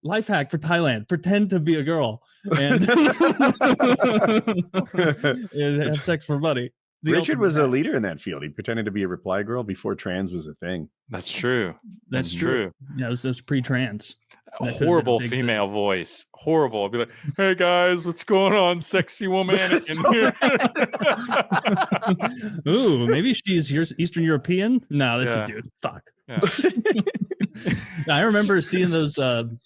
life hack for Thailand: pretend to be a girl and have sex for money. Richard was a leader in that field. He pretended to be a reply girl before trans was a thing. That's true. That's true. Yeah, it was pre-trans. Horrible female voice. Horrible. I'd be like, "Hey guys, what's going on, sexy woman?" Ooh, maybe she's Eastern European. No, that's a dude. Fuck. Yeah. I remember seeing those in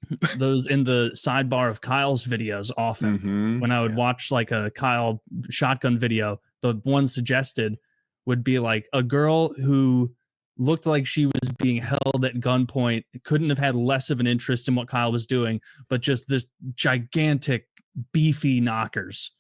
the sidebar of Kyle's videos often. When I would watch like a Kyle shotgun video, the one suggested would be like a girl who looked like she was being held at gunpoint, couldn't have had less of an interest in what Kyle was doing, but just this gigantic, beefy knockers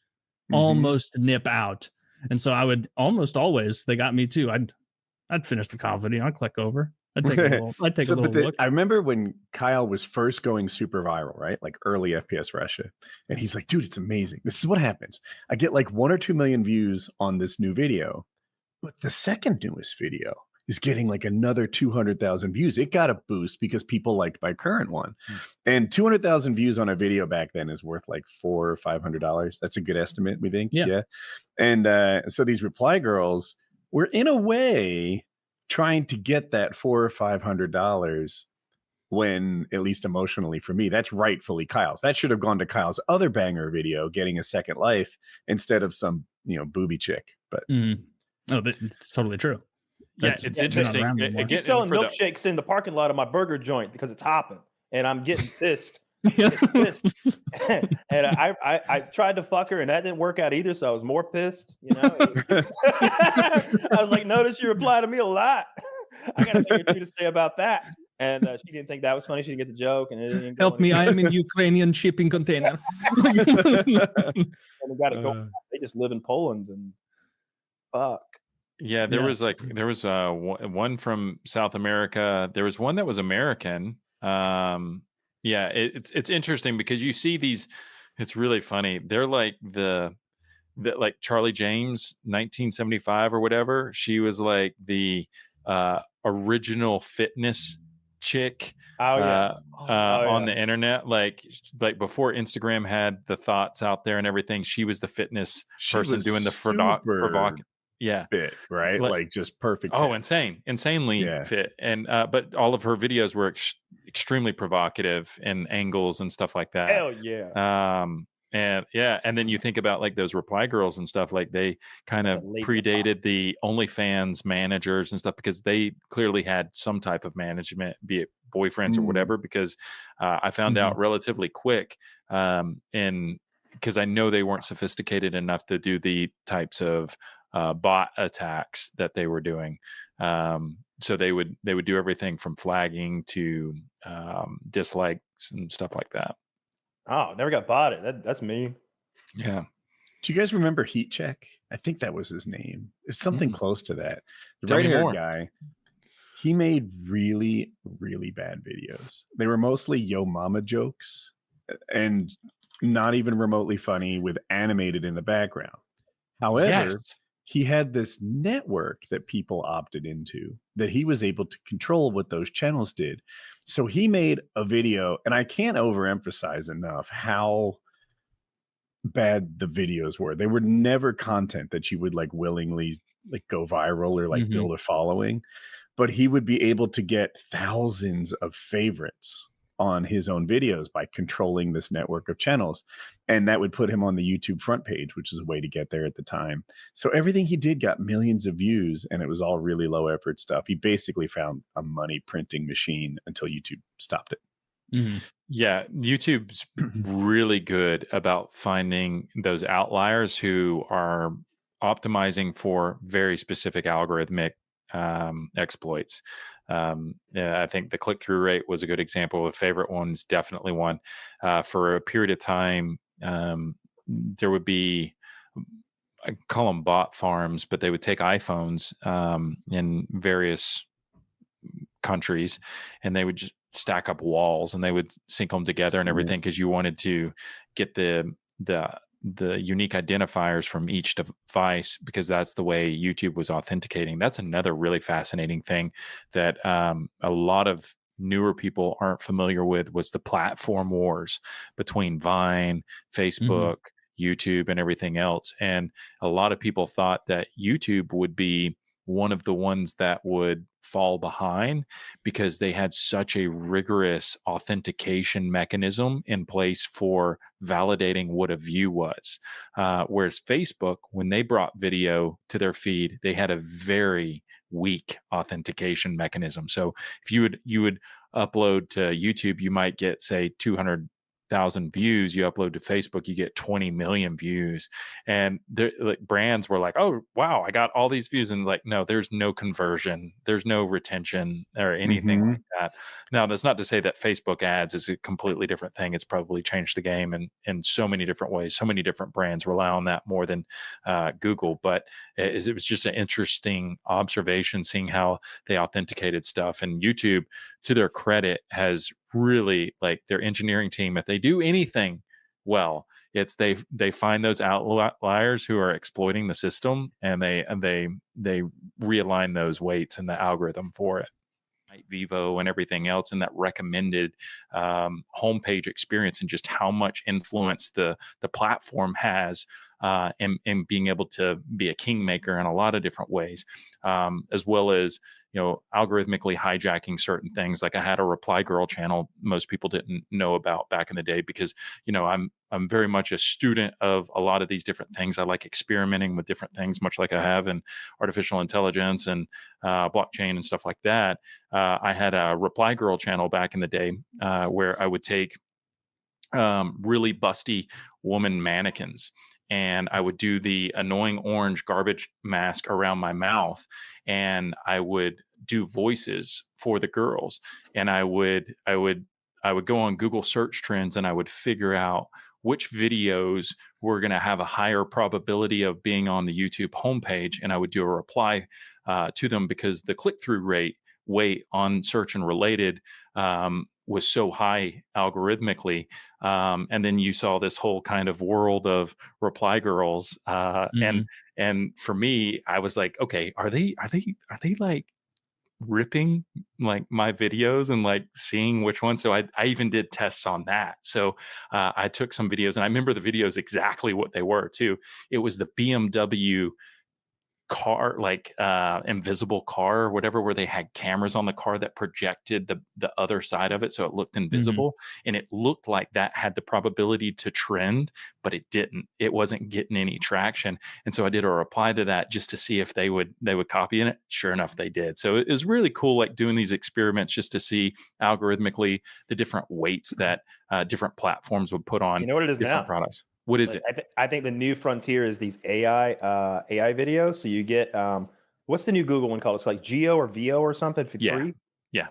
almost nip out. And so I would almost always, they got me too. I'd finish the Kyle video. I'd click over. I'd take a little look. I remember when Kyle was first going super viral, right? Like early FPSRussia. And he's like, dude, it's amazing. This is what happens. I get like 1 or 2 million views on this new video, but the second newest video is getting like another 200,000 views. It got a boost because people liked my current one. And 200,000 views on a video back then is worth like $400 or $500. That's a good estimate, we think. Yeah. And so these reply girls were in a way trying to get that $400 or $500 when, at least emotionally for me, that's rightfully Kyle's. That should have gone to Kyle's other banger video, getting a second life, instead of some, booby chick. But no, that's totally true. It's interesting. You're selling milkshakes in the parking lot of my burger joint because it's hopping, and I'm getting pissed. And I tried to fuck her, and that didn't work out either. So I was more pissed. I was like, "Notice you reply to me a lot. I got a thing or two to say about that." And she didn't think that was funny. She didn't get the joke, and it didn't help me. I am in Ukrainian shipping container. And they got to go. They just live in Poland, and fuck. Yeah, there was one from South America. There was one that was American. It's interesting because you see these. It's really funny. They're like like Charlie James, 1975 or whatever. She was like the original fitness chick on the internet, like before Instagram had the thoughts out there and everything. She was the fitness person doing the provocative. Fit, right? Like just perfect. Oh, insanely fit. And but all of her videos were extremely provocative and angles and stuff like that. Hell yeah. And then you think about like those reply girls and stuff, like they kind of predated the OnlyFans managers and stuff, because they clearly had some type of management, be it boyfriends or whatever, because I found out relatively quick, and because I know they weren't sophisticated enough to do the types of bot attacks that they were doing. So they would do everything from flagging to dislikes and stuff like that. Oh, never got botted. That's me. Yeah. Do you guys remember Heat Check? I think that was his name. It's something close to that. The right-haired guy. He made really, really bad videos. They were mostly yo mama jokes and not even remotely funny, with animated in the background. However, he had this network that people opted into that he was able to control what those channels did. So he made a video, and I can't overemphasize enough how bad the videos were. They were never content that you would like willingly like go viral or like build a following, but he would be able to get thousands of favorites on his own videos by controlling this network of channels. And that would put him on the YouTube front page, which is a way to get there at the time. So everything he did got millions of views, and it was all really low effort stuff. He basically found a money printing machine until YouTube stopped it. Yeah, YouTube's really good about finding those outliers who are optimizing for very specific algorithmic exploits. I think the click-through rate was a good example. A favorite one's definitely one. For a period of time, there would be, I call them bot farms, but they would take iPhones in various countries, and they would just stack up walls, and they would sync them together and everything, because you wanted to get the unique identifiers from each device, because that's the way YouTube was authenticating. That's another really fascinating thing that a lot of newer people aren't familiar with was the platform wars between Vine, Facebook, YouTube, and everything else. And a lot of people thought that YouTube would be one of the ones that would fall behind because they had such a rigorous authentication mechanism in place for validating what a view was. Whereas Facebook, when they brought video to their feed, they had a very weak authentication mechanism. So if you would upload to YouTube, you might get, say, 200,000 views. You upload to Facebook, you get 20 million views. And like brands were like, oh wow, I got all these views. And like, no, there's no conversion, there's no retention or anything like that. Now, that's not to say that Facebook ads is a completely different thing. It's probably changed the game in so many different ways. So many different brands rely on that more than Google. But it was just an interesting observation seeing how they authenticated stuff. And YouTube, to their credit, has really, like, their engineering team, if they do anything well, it's they find those outliers who are exploiting the system, and they realign those weights in the algorithm for it. Vivo and everything else, and that recommended homepage experience, and just how much influence the platform has in being able to be a kingmaker in a lot of different ways, as well as, you know, algorithmically hijacking certain things. Like I had a Reply Girl channel most people didn't know about back in the day, because, you know, I'm very much a student of a lot of these different things. I like experimenting with different things, much like I have in artificial intelligence and blockchain and stuff like that. I had a Reply Girl channel back in the day where I would take really busty woman mannequins, and I would do the annoying orange garbage mask around my mouth, and I would do voices for the girls, and I would go on Google search trends, and I would figure out which videos were going to have a higher probability of being on the YouTube homepage, and I would do a reply to them, because the click-through weight on search and related was so high algorithmically. And then you saw this whole kind of world of Reply Girls. And for me, I was like, okay, are they like ripping like my videos and like seeing which one? So I even did tests on that. So I took some videos, and I remember the videos exactly what they were too. It was the BMW car, like invisible car or whatever, where they had cameras on the car that projected the other side of it, so it looked invisible, and it looked like that had the probability to trend, but it didn't. It wasn't getting any traction, and so I did a reply to that just to see if they would copy it. Sure enough, they did. So it was really cool, like doing these experiments just to see algorithmically the different weights that different platforms would put on, you know what it is different now? products. What is it? I think the new frontier is these AI videos. So you get what's the new Google one called? It's like Geo or VO or something for free. Yeah.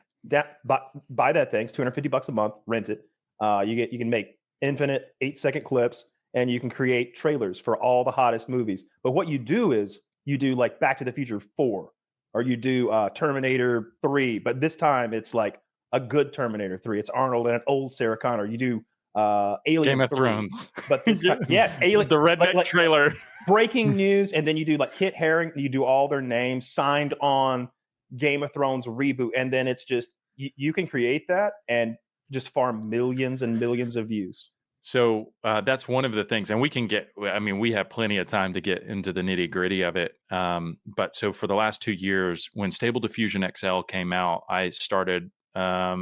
Buy that thing. It's $250 a month. Rent it. You can make infinite 8-second clips, and you can create trailers for all the hottest movies. But what you do is you do like Back to the Future 4, or you do Terminator 3, but this time it's like a good Terminator 3. It's Arnold and an old Sarah Connor. You do Alien Game of 3, Thrones, but this time, yes, Alien, the redneck trailer, breaking news, and then you do like Kit Haring. You do all their names signed on Game of Thrones reboot, and then it's just you can create that and just farm millions and millions of views. So that's one of the things, and we can get, I mean, we have plenty of time to get into the nitty gritty of it. But so for the last 2 years, when Stable Diffusion XL came out, I started a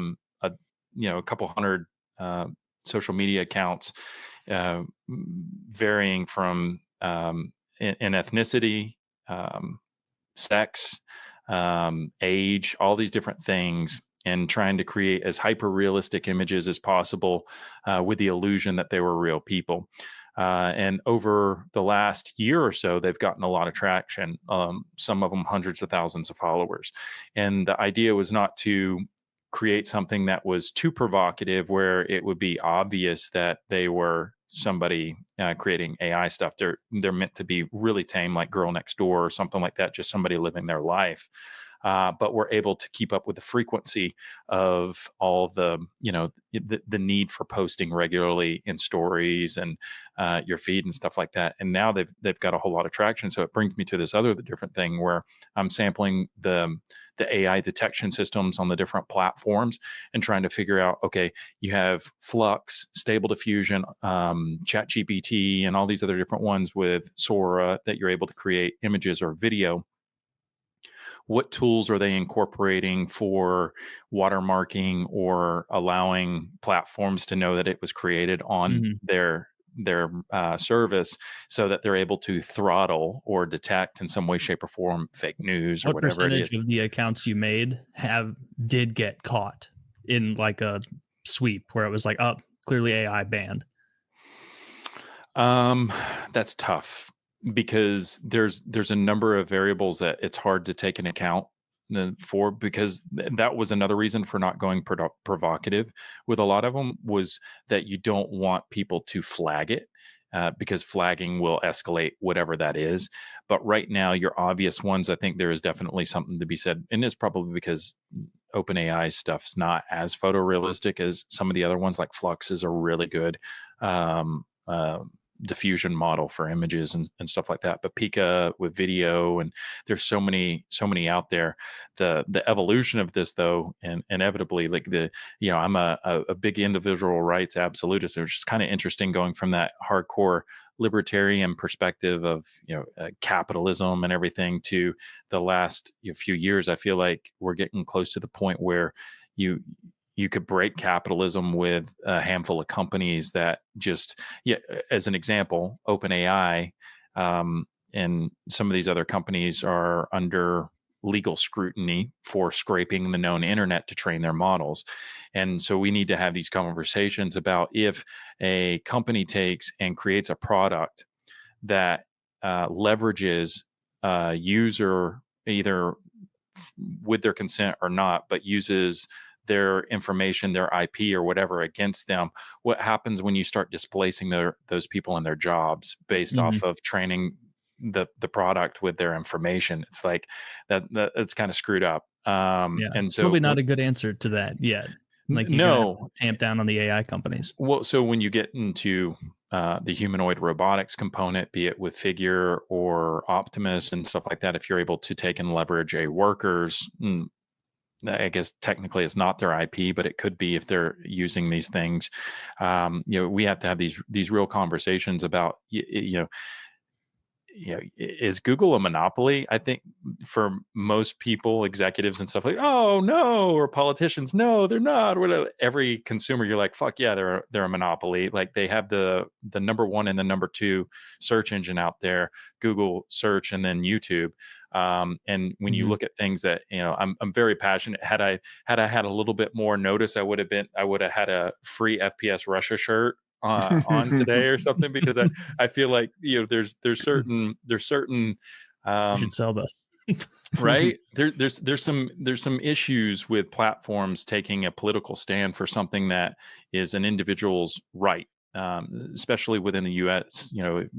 couple hundred social media accounts, varying from in ethnicity, sex, age, all these different things, and trying to create as hyper realistic images as possible with the illusion that they were real people. And over the last year or so, they've gotten a lot of traction, some of them hundreds of thousands of followers. And the idea was not to create something that was too provocative, where it would be obvious that they were somebody creating AI stuff. They're meant to be really tame, like Girl Next Door or something like that, just somebody living their life. but we're able to keep up with the frequency of all the, the need for posting regularly in stories and your feed and stuff like that. And now they've got a whole lot of traction. So it brings me to this other different thing where I'm sampling the AI detection systems on the different platforms and trying to figure out, okay, you have Flux, Stable Diffusion, ChatGPT, and all these other different ones with Sora that you're able to create images or video. What tools are they incorporating for watermarking or allowing platforms to know that it was created on their service, so that they're able to throttle or detect in some way, shape, or form fake news or what whatever it is? Percentage of the accounts you made did get caught in like a sweep where it was like, oh, clearly AI banned? That's tough because there's a number of variables that it's hard to take into account for, because that was another reason for not going provocative with a lot of them, was that you don't want people to flag it, because flagging will escalate whatever that is. But right now, your obvious ones, I think there is definitely something to be said, and it's probably because OpenAI stuff's not as photorealistic as some of the other ones. Like Flux is a really good diffusion model for images and stuff like that. But Pika with video, and there's so many out there. The evolution of this, though, and inevitably, like I'm a big individual rights absolutist. It was just kind of interesting going from that hardcore libertarian perspective of capitalism and everything to the last few years. I feel like we're getting close to the point where you could break capitalism with a handful of companies that just, as an example, OpenAI, and some of these other companies are under legal scrutiny for scraping the known internet to train their models. And so we need to have these conversations about, if a company takes and creates a product that leverages a user either with their consent or not, but uses their information, their IP or whatever against them, what happens when you start displacing those people in their jobs based off of training the product with their information? It's like that it's kind of screwed up. And so probably not a good answer to that yet. Like, no, tamp down on the AI companies. Well, so when you get into the humanoid robotics component, be it with Figure or Optimus and stuff like that, if you're able to take and leverage a worker's, I guess technically it's not their IP, but it could be if they're using these things. We have to have these real conversations about, is Google a monopoly? I think for most people, executives and stuff, like, oh no, or politicians, no, they're not. Whatever. Every consumer, you're like, fuck yeah, they're a monopoly. Like, they have the number one and the number two search engine out there, Google search and then YouTube. And when you look at things that, I'm very passionate. Had I had a little bit more notice, I would have had a free FPSRussia shirt on today or something, because I feel like there's certain you should sell this. Right. There's some issues with platforms taking a political stand for something that is an individual's right, especially within the U.S.,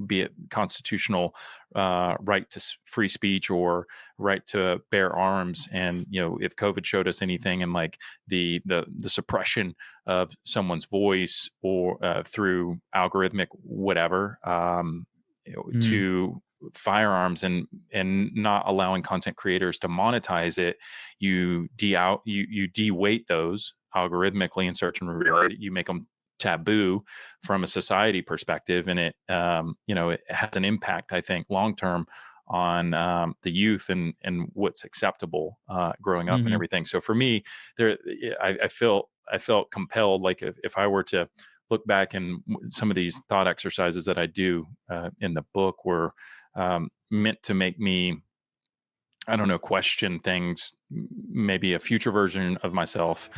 be it constitutional right to free speech or right to bear arms. And, if COVID showed us anything, and like the suppression of someone's voice or through algorithmic whatever, to firearms and not allowing content creators to monetize it, you de-weight those algorithmically in search and reveal. You make them taboo from a society perspective, and it it has an impact, I think, long term on the youth and what's acceptable growing up and everything. So for me, I felt compelled, like if I were to look back, and some of these thought exercises that I do in the book were meant to make me, I don't know, question things, maybe a future version of myself